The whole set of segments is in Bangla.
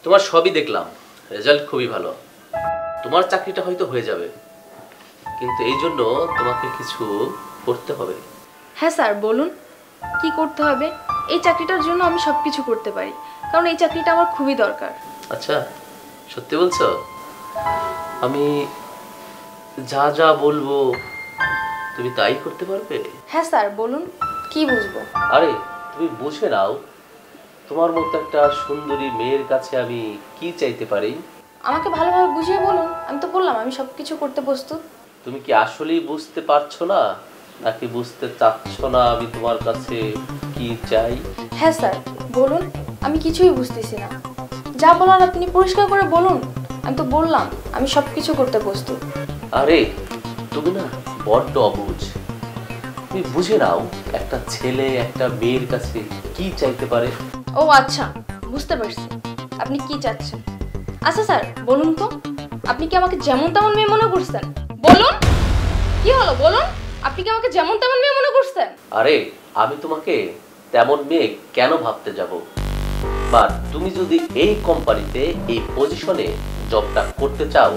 তোমার সবই দেখলাম, রেজাল্ট খুবই ভালো। তোমার চাকরিটা হয়তো হয়ে যাবে, কিন্তু এই জন্য তোমাকে কিছু করতে হবে। হ্যাঁ স্যার, বলুন কি করতে হবে। এই চাকরিটার জন্য আমি সব কিছু করতে পারি, কারণ এই চাকরিটা আমার খুবই দরকার। আচ্ছা, সত্যি বলছো? আমি যা যা বলবো তুমি তাই করতে পারবে? হ্যাঁ স্যার, বলুন কি বুঝবো। আরে তুমি বুঝে নাও, তোমার মতো একটা সুন্দরী মেয়ের কাছে আমি কি চাইতে পারি। আমাকে ভালোভাবে বুঝিয়ে বলুন। আমি তো বললাম আমি সব কিছু করতে প্রস্তুত। তুমি কি আসলেই বুঝতে পারছো না, নাকি বুঝতে চাচ্ছ না আমি তোমার কাছে কি চাই? হ্যাঁ স্যার, বলুন। আমি কিছুই বুঝতেছি না, যা বলার আপনি পরিষ্কার করে বলুন। আমি তো বললাম আমি সব কিছু করতে প্রস্তুত। আরে তুমি না বড্ড অবুঝ। তুমি বুঝে নাও একটা ছেলে একটা মেয়ের কাছে কি চাইতে পারে। ও আচ্ছা, বুঝতে পারছি আপনি কি চাচ্ছেন। আচ্ছা স্যার, বলুন তো আপনি কি আমাকে যেমন তেমন মেয়ে মনে করছেন? বলুন কি হলো, বলুন। আপনি কি আমাকে যেমন তেমন মেয়ে মনে করছেন? আরে আমি তোমাকে তেমন মেয়ে কেন ভাবতে যাব, বা তুমি যদি এই কোম্পানিতে এই পজিশনে জবটা করতে চাও,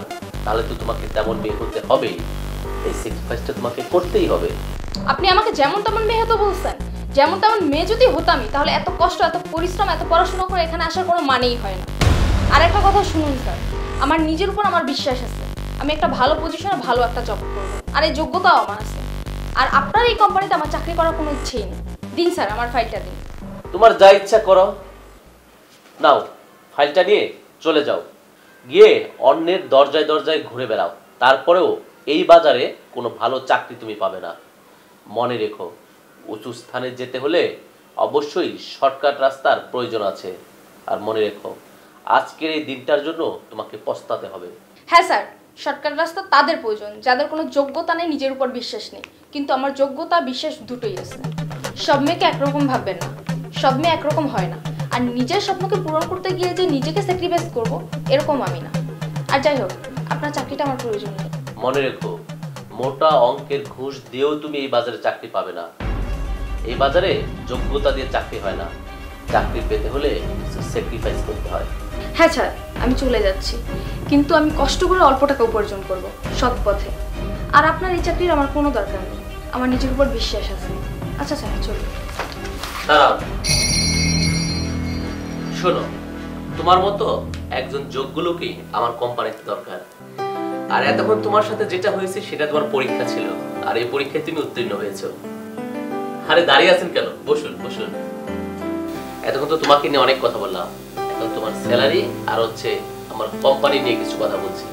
তাহলে তো তোমাকে তেমন মেয়ে হতে হবেই। এই স্যাক্রিফাইসটা তোমাকে করতেই হবে। আপনি আমাকে যেমন তেমন মেয়ে হতে বলছেন। যেমন তেমন মেয়ে যদি হতামই, তাহলে এত কষ্ট, এত পরিশ্রম, এত পড়াশোনা করে এখানে আসার কোনো মানেই হয় না। আর একটা কথা শুনুন স্যার, আমার নিজের উপর আমার বিশ্বাস আছে। আমি একটা ভালো পজিশনে ভালো একটা জব করবো, আর এই যোগ্যতাও আমার আছে। আর আপনার এই কোম্পানিতে আমার চাকরি করার কোনো ইচ্ছেই নেই। দিন স্যার, আমার ফাইলটা দিন। তোমার যা ইচ্ছা করো, নাও ফাইলটা নিয়ে চলে যাও, গিয়ে অন্যের দরজায় দরজায় ঘুরে বেড়াও। তারপরেও এই বাজারে কোনো ভালো চাকরি তুমি পাবে না। মনে রেখো, উঁচু স্থানে যেতে হলে অবশ্যই শর্টকাট রাস্তার প্রয়োজন আছে। আর মনে রেখো, আজকের এই দিনটার জন্য তোমাকে পস্তাতে হবে। হ্যাঁ স্যার, শর্টকাট রাস্তা তাদের প্রয়োজন যাদের কোনো যোগ্যতা নেই, নিজের উপর বিশ্বাস নেই। কিন্তু আমার যোগ্যতা বিশ্বাস দুটোই আছে। সব মেয়েকে একরকম ভাববেন না, সব মেয়ে একরকম হয় না। আর নিজের স্বপ্নকে পূরণ করতে গিয়ে যে নিজেকে স্যাক্রিফাইস করব, এরকম আমি না। আর যাই হোক, আপনার চাকরিটা আমার প্রয়োজন নেই। মনে রেখো, মোটা অঙ্কের ঘুষ দিয়েও তুমি এই বাজারে চাকরি পাবে না। এই বাজারে যোগ্যতা দিয়ে চাকরি হয় না, চাকরি পেতে হলে স্যাক্রিফাইস করতে হয়। হ্যাঁ স্যার, আমি চলে যাচ্ছি, কিন্তু আমি কষ্ট করে অল্প টাকা উপার্জন করব, সৎ পথে। আর আপনার এই চাকরির আমার কোনো দরকার নেই, আমার নিজের উপর বিশ্বাস আছে। আচ্ছা স্যার, চলুন। দাঁড়াও, শোনো, তোমার মতো একজন যোগ্য লোকই আমার কোম্পানিতে দরকার। আর এতক্ষণ তোমার সাথে যেটা হয়েছে সেটা তোমার পরীক্ষা ছিল, আর এই পরীক্ষায় তুমি উত্তীর্ণ হয়েছো। আরে দাঁড়িয়ে আছেন কেন? বসুন বসুন। এতক্ষণ তো তোমাকে নিয়ে অনেক কথা বললাম, এখন তোমার স্যালারি আর হচ্ছে আমার কোম্পানি নিয়ে কিছু কথা বলছি।